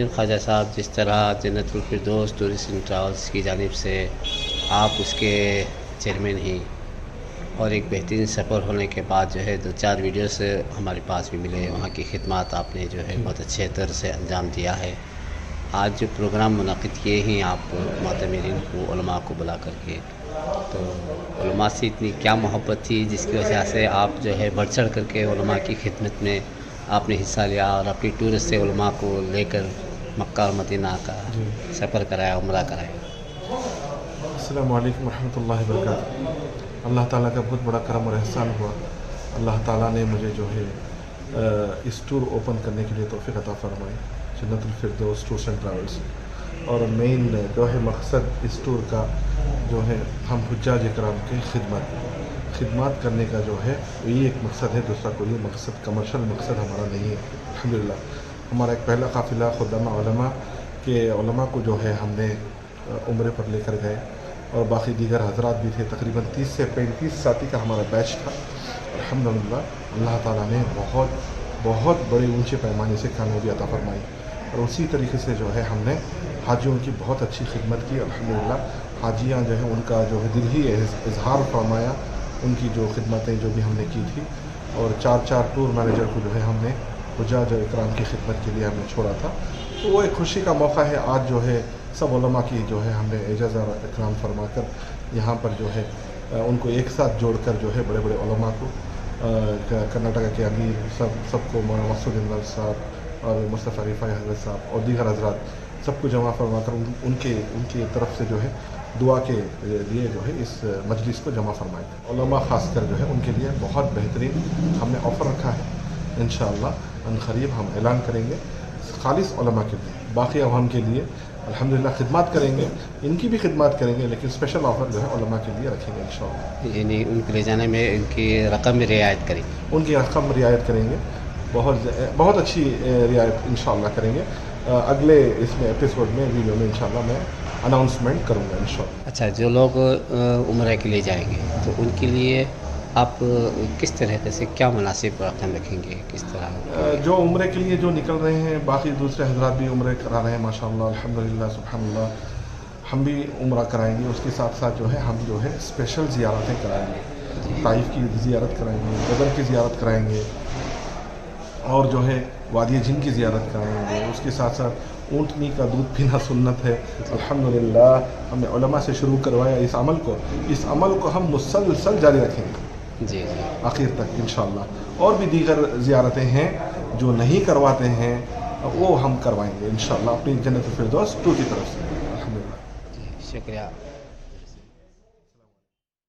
Marine خواجہ صاحب جس طرح جنت الفردوس ٹورسٹ اینڈ ٹریولس کی جانب سے آپ اس کے چیئرمین ہیں اور ایک بہترین سفر ہونے کے بعد جو ہے 2-4 ویڈیوز ہمارے پاس بھی ملے. وہاں کی خدمات آپ نے جو ہے بہت اچھے طرح سے انجام دیا ہے. آج جو پروگرام منعقد کیے ہیں آپ معتمرین کو علماء کو بلا کر کے, تو علماء سے اتنی کیا محبت تھی جس کی وجہ سے آپ جو ہے بڑھ چڑھ کر کے علماء کی خدمت میں آپ نے حصہ لیا اور اپنی ٹورسٹ سے علماء کو لے کر مکہ اور مدینہ کا سفر کرایا, عمرہ کرایا. السلام علیکم ورحمۃ اللہ وبرکاتہ. اللہ تعالیٰ کا بہت بڑا کرم اور احسان ہوا. اللہ تعالیٰ نے مجھے جو ہے اس ٹور اوپن کرنے کے لیے توفیق عطا فرمائی, جنت الفردوس ٹورس اینڈ ٹریولس. اور مین جو ہے مقصد اس ٹور کا جو ہے ہم حجاج کرام کی خدمات کرنے کا جو ہے یہ ایک مقصد ہے. دوسرا کوئی مقصد کمرشل مقصد ہمارا نہیں ہے. الحمدللہ ہمارا ایک پہلا قافلہ خدامہ علماء کے علماء کو جو ہے ہم نے عمرے پر لے کر گئے, اور باقی دیگر حضرات بھی تھے. تقریباً 30 سے 35 ساتھی کا ہمارا بیچ تھا. الحمدللہ اللہ تعالیٰ نے بہت بڑے اونچے پیمانے سے کامیابی عطا فرمائی, اور اسی طریقے سے جو ہے ہم نے حاجیوں کی بہت اچھی خدمت کی. الحمدللہ حاجیاں جو ہے ان کا جو ہے دل ہی اظہار فرمایا ان کی جو خدمتیں جو بھی ہم نے کی تھی. اور 4 ٹور مینیجر کو جو ہے ہم نے حجاج اکرام کی خدمت کے لیے ہم نے چھوڑا تھا. تو وہ ایک خوشی کا موقع ہے. آج جو ہے سب علماء کی جو ہے ہم نے اعزاز اور اکرام فرما کر یہاں پر جو ہے ان کو ایک ساتھ جوڑ کر جو ہے بڑے بڑے علماء کو کرناٹکا کے امیر سب کو مولانا مسعود انور صاحب اور مصطفیٰ رفاعی حضرت صاحب اور دیگر حضرات سب کو جمع فرما کر ان کی طرف سے جو ہے دعا کے لیے جو ہے اس مجلس کو جمع فرمائے. علماء خاص کر جو ہے ان کے لیے بہت بہترین ہم نے آفر رکھا ہے. انشاءاللہ ان قریب ہم اعلان کریں گے خالص علماء کے لیے. باقی عوام کے لیے الحمدللہ خدمات کریں گے, ان کی بھی خدمات کریں گے, لیکن اسپیشل آفر جو ہے علماء کے لیے رکھیں گے انشاءاللہ. یعنی ان کو لے جانے میں ان کی رقم میں رعایت کریں گے. ان کی رقم رعایت کریں گے, بہت اچھی رعایت انشاءاللہ کریں گے. اگلے اس میں ایپیسوڈ میں ویڈیو میں انشاءاللہ میں اناؤنسمنٹ کروں گا انشاءاللہ. اچھا, جو لوگ عمرہ کے لیے جائیں گے تو ان کے لیے آپ کس طرح سے کیا مناسب رقم رکھیں گے, کس طرح؟ جو عمرے کے لیے جو نکل رہے ہیں, باقی دوسرے حضرات بھی عمرے کرا رہے ہیں ماشاءاللہ الحمدللہ سبحان اللہ. ہم بھی عمرہ کرائیں گے, اس کے ساتھ ساتھ جو ہے ہم جو ہے اسپیشل زیارتیں کرائیں گے. طائف کی زیارت کرائیں گے, بدر کی زیارت کرائیں گے, اور جو ہے وادی جن کی زیارت کرائیں گے. اس کے ساتھ ساتھ اونٹنی کا دودھ پینا سنت ہے. الحمدللہ ہم نے علماء سے شروع کروایا اس عمل کو ہم مسلسل جاری رکھیں گے جی آخر تک انشاءاللہ. اور بھی دیگر زیارتیں ہیں جو نہیں کرواتے ہیں وہ ہم کروائیں گے انشاءاللہ اپنی جنت الفردوس ٹور کی طرف سے. الحمدللہ. شکریہ.